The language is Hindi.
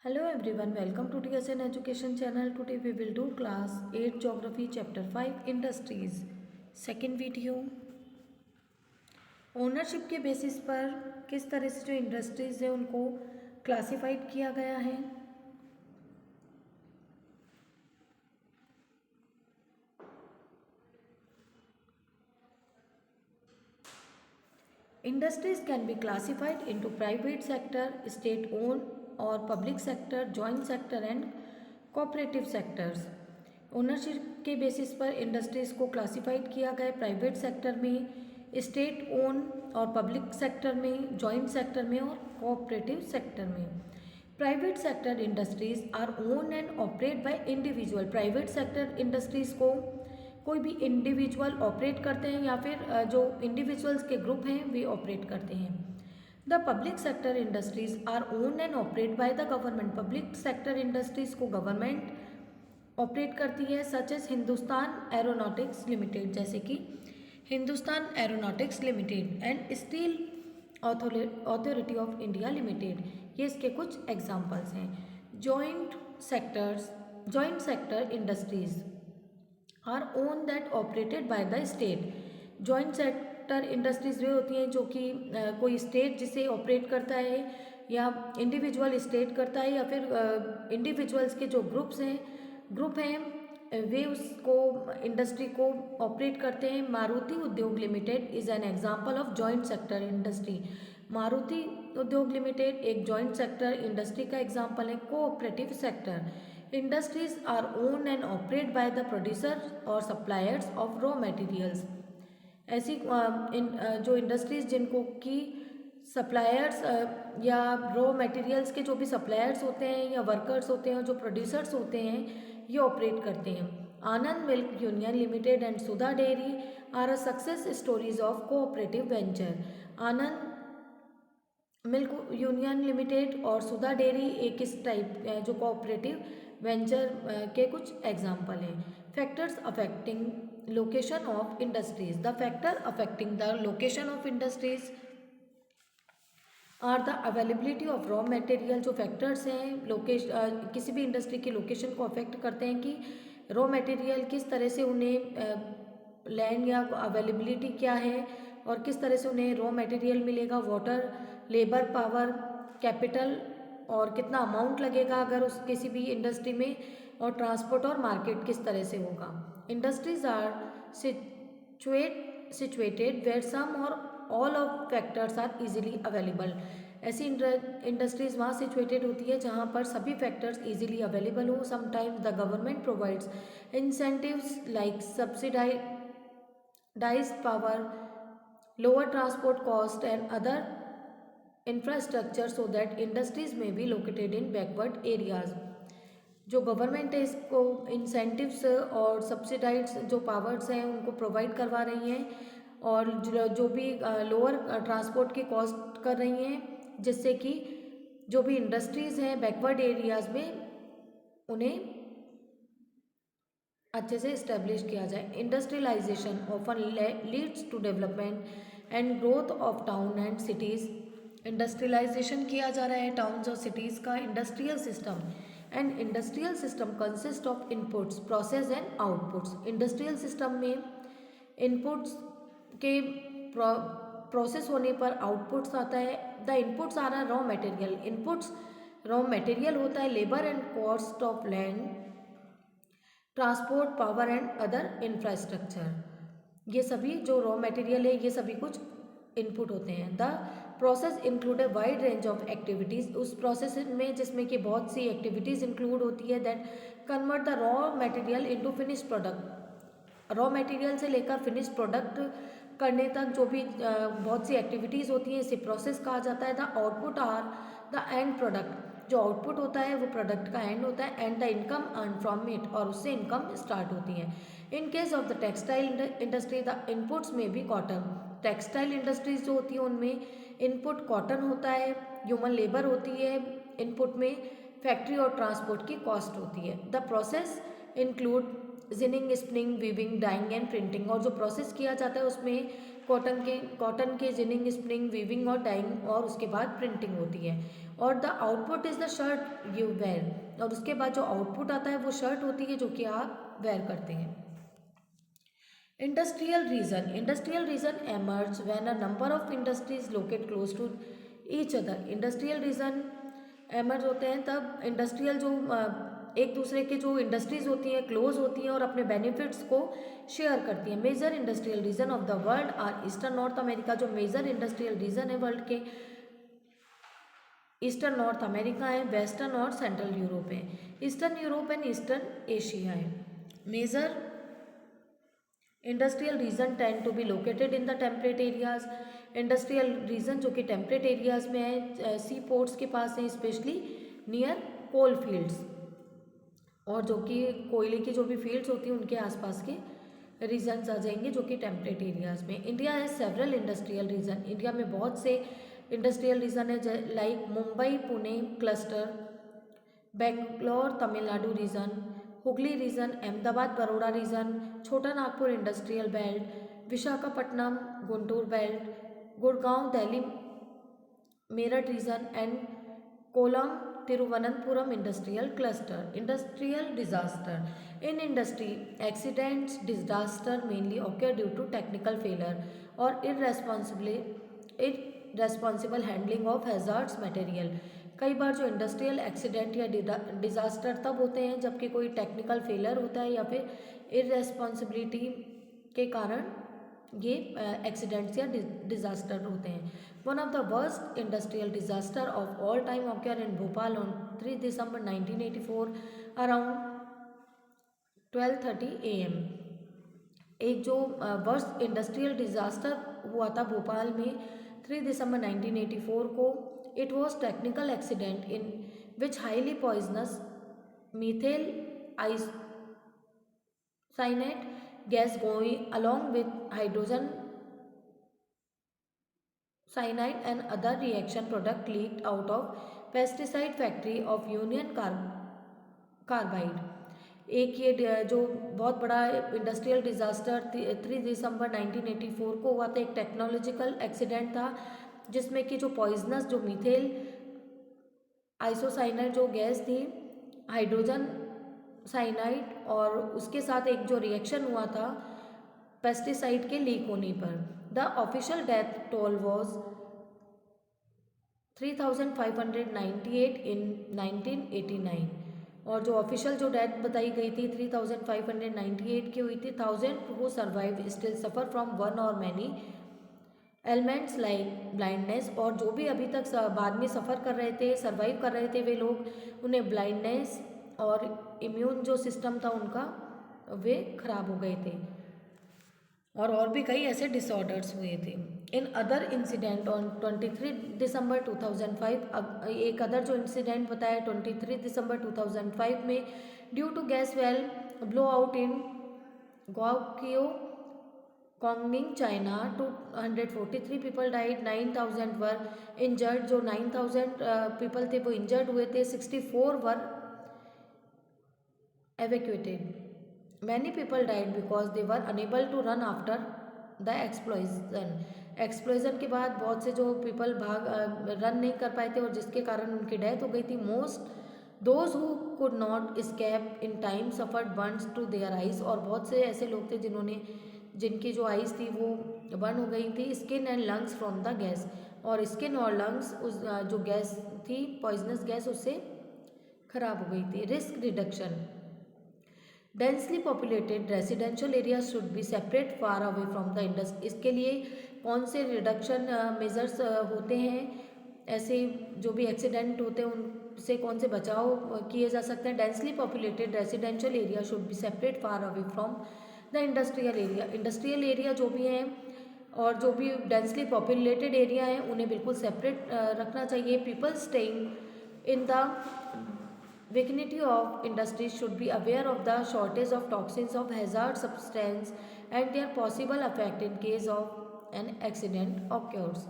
Hello everyone, welcome to TSN Education channel. Today we will do class 8 Geography chapter 5 Industries. Second video. Ownership के बेसिस पर किस तरह से जो इंडस्ट्रीज है उनको क्लासिफाइड किया गया है. Industries can be classified into private sector, state owned और public sector, joint sector and cooperative sectors. Ownership के बेसिस पर इंडस्ट्रीज़ को क्लासिफाइड किया गया प्राइवेट सेक्टर में, स्टेट ओन और पब्लिक सेक्टर में, जॉइंट सेक्टर में और कोऑपरेटिव सेक्टर में. Private sector industries are own and operate by individual. Private sector industries को कोई भी इंडिविजुअल ऑपरेट करते हैं या फिर जो इंडिविजुअल्स के ग्रुप हैं वे ऑपरेट करते हैं. The public sector industries are own and operate by the government. Public sector industries को गवर्नमेंट ऑपरेट करती है, such as Hindustan aeronautics limited, जैसे कि Hindustan aeronautics limited and steel authority of India limited. ये इसके कुछ एग्जाम्पल्स हैं. Joint sector industries are own that operated by the state. Joint sector industries वे होती हैं जो कि कोई स्टेट जिसे ऑपरेट करता है या इंडिविजुअल स्टेट करता है या फिर इंडिविजुअल्स के जो ग्रुप हैं वे उसको इंडस्ट्री को ऑपरेट करते हैं. मारुति उद्योग limited is an example of joint sector industry. Maruti उद्योग लिमिटेड एक जॉइंट सेक्टर इंडस्ट्री का एग्जांपल है. Cooperative sector industries are own and operate by the producer और सप्लायर्स ऑफ रॉ मटेरियल्स. ऐसी जो इंडस्ट्रीज जिनको कि सप्लायर्स या रॉ मटेरियल्स के जो भी सप्लायर्स होते हैं या वर्कर्स होते हैं, जो प्रोड्यूसर्स होते हैं, ये ऑपरेट करते हैं. Anand milk union limited and Sudha dairy are a success stories of cooperative venture. Anand milk union limited और सुधा डेयरी एक इस टाइप जो कोऑपरेटिव वेंचर के कुछ एग्जाम्पल हैं. Factors affecting location of industries. The factor affecting the location of industries are the availability of raw material. जो फैक्टर्स हैं किसी भी इंडस्ट्री की लोकेशन को अफेक्ट करते हैं कि रॉ मटेरियल किस तरह से उन्हें लैंड या अवेलेबिलिटी क्या है और किस तरह से उन्हें रॉ मटेरियल मिलेगा. वाटर, लेबर पावर, कैपिटल और कितना अमाउंट लगेगा अगर उस किसी भी इंडस्ट्री में, और ट्रांसपोर्ट और मार्केट किस तरह से होगा. Industries are situated where some or all of factors are easily available. ऐसी इंडस्ट्रीज वहाँ सिचुएटेड होती है जहाँ पर सभी फैक्टर्स इजीली अवेलेबल हो. Sometimes the government provides incentives like subsidised power, lower transport cost and other infrastructure so that industries may be located in backward areas. जो गवर्नमेंट है इसको इंसेंटिव्स और सब्सिडाइज जो पावर्स हैं उनको प्रोवाइड करवा रही हैं और जो भी लोअर ट्रांसपोर्ट की कॉस्ट कर रही हैं, जिससे कि जो भी इंडस्ट्रीज़ हैं बैकवर्ड एरियाज में उन्हें अच्छे से इस्टेब्लिश किया जाए. Industrialisation often leads to development and growth of town and cities. Industrialisation किया जा रहा है टाउन्स और सिटीज़ का. Industrial system and industrial system consist of inputs, process and outputs. Industrial system में इनपुट्स के प्रोसेस होने पर आउटपुट्स आता है. The inputs are are raw material. Inputs raw material होता है. Labour and cost of land, transport, power and other infrastructure. ये सभी जो रॉ मटेरियल है ये सभी कुछ इनपुट होते हैं. The process include a wide range of activities. उस प्रोसेस में जिसमें कि बहुत सी एक्टिविटीज़ इंक्लूड होती है that convert the raw material into finish product. Raw material से लेकर फिनिश प्रोडक्ट करने तक जो भी बहुत सी एक्टिविटीज़ होती हैं इसे प्रोसेस कहा जाता है. The output are the end product. जो आउटपुट होता है वो प्रोडक्ट का एंड होता है. And the income earn from it, और उससे इनकम स्टार्ट होती है. In case of the textile industry the inputs में भी कॉटन. टेक्सटाइल इंडस्ट्रीज जो होती है उनमें इनपुट कॉटन होता है, ह्यूमन लेबर होती है इनपुट में, फैक्ट्री और ट्रांसपोर्ट की कॉस्ट होती है. The process include ginning, spinning, weaving, dyeing and printing. और जो प्रोसेस किया जाता है उसमें कॉटन के जिनिंग, स्पिनिंग, वीविंग और डाइंग, और उसके बाद प्रिंटिंग होती है। और the output is the shirt you wear, और उसके बाद जो आउटपुट आता है वो शर्ट होती है जो कि आप वेयर करते हैं। Industrial region emerge when a number of industries locate close to each other. Industrial region emerge होते हैं तब इंडस्ट्रियल जो एक दूसरे के जो इंडस्ट्रीज होती हैं क्लोज होती हैं और अपने बेनिफिट्स को शेयर करती हैं। Major industrial region of the world are eastern north America, जो मेजर इंडस्ट्रियल रीजन है वर्ल्ड के, ईस्टर्न नॉर्थ अमेरिका है, वेस्टर्न और सेंट्रल यूरोप है, eastern Europe and eastern Asia है। Major industrial region tend to be located in the temperate areas. Industrial region जो कि टेम्परेट एरियाज में है, सी पोर्ट्स के पास है, स्पेशली नियर कोल फील्ड्स, और जो कि कोयले की जो भी फील्ड्स होती हैं उनके आसपास के रीजन्स आ जाएंगे जो कि टेम्परेट एरियाज में। इंडिया है सेवरल इंडस्ट्रियल रीजन, इंडिया में बहुत से इंडस्ट्रियल रीजन है, like Mumbai Pune cluster, Bangalore Tamil Nadu region, Hooghly region, Ahmedabad Baroda region, Chota Nagpur industrial belt, Visakhapatnam Guntur belt, Gurgaon Delhi Meerut region and Kollam Thiruvananthapuram industrial cluster. Industrial disaster in industry accidents disaster mainly occur due to technical failure और irresponsible handling of hazards material. कई बार जो इंडस्ट्रियल एक्सीडेंट या डिजास्टर तब होते हैं जबकि कोई टेक्निकल फेलर होता है या फिर इररेस्पॉन्सिबिलिटी के कारण ये एक्सीडेंट्स या डिजास्टर होते हैं। One of the worst industrial disaster of all time occur in Bhopal on 3 December 1984 around 12:30 AM। एक जो वर्स्ट इंडस्ट्रियल डिजास्टर हुआ था भोपाल में 3 दिसंबर 1984 को, it was technical accident in which highly poisonous methyl isocyanate gas going along with hydrogen cyanide and other reaction product leaked out of pesticide factory of Union Carbide। एक ये जो बहुत बड़ा इंडस्ट्रियल डिजास्टर 3 दिसंबर 1984 को हुआ था, एक टेक्नोलॉजिकल एक्सीडेंट था जिसमें कि जो पॉइजनस जो मीथेल आइसोसाइनाइड जो गैस थी, हाइड्रोजन साइनाइड और उसके साथ एक जो रिएक्शन हुआ था पेस्टिसाइड के लीक होने पर। The official death toll was 3598 इन 1989, और जो ऑफिशियल जो डेथ बताई गई थी 3598 की हुई थी। 1000 who survive still suffer from one और मैनी एलिमेंट्स लाइक ब्लाइंडनेस, और जो भी अभी तक बाद में सफ़र कर रहे थे, सर्वाइव कर रहे थे वे लोग, उन्हें ब्लाइंडनेस और इम्यून जो सिस्टम था उनका वे खराब हो गए थे, और भी कई ऐसे डिसऑर्डर्स हुए थे। इन अदर इंसिडेंट ऑन 23 दिसंबर 2005, अब एक अदर जो इंसिडेंट बताया 23 दिसंबर 2005 में, due to gas well blow out in ग्वाकियो कॉन्गनिंग China 243 people died, 9000 were injured. जो 9000 पीपल थे वो इंजर्ड हुए थे, 64 were evacuated. Many people died because they were unable to run after the explosion. Explosion के बाद बहुत से जो पीपल रन नहीं कर पाए थे और जिसके कारण उनकी डेथ हो गई थी। Most those who could not escape in time suffered burns to their eyes, और बहुत से ऐसे लोग थे जिनकी जो आइज थी वो बर्न हो गई थी। Skin and lungs from the gas, और स्किन और लंग्स उस जो गैस थी पॉइजनस गैस उससे खराब हो गई थी। Risk reduction densely populated residential area should be separate far away from the industry. इसके लिए कौन से रिडक्शन मेजर्स होते हैं, ऐसे जो भी एक्सीडेंट होते हैं उनसे कौन से बचाव किए जा सकते हैं। Densely populated residential area should be separate far away from the industrial area. Industrial area जो भी हैं और जो भी डेंसली पॉपुलेटेड एरिया हैं उन्हें बिल्कुल सेपरेट रखना चाहिए। People staying in the vicinity of industries should be aware of the shortage of toxins of hazard substance and their possible effect in case of an accident occurs.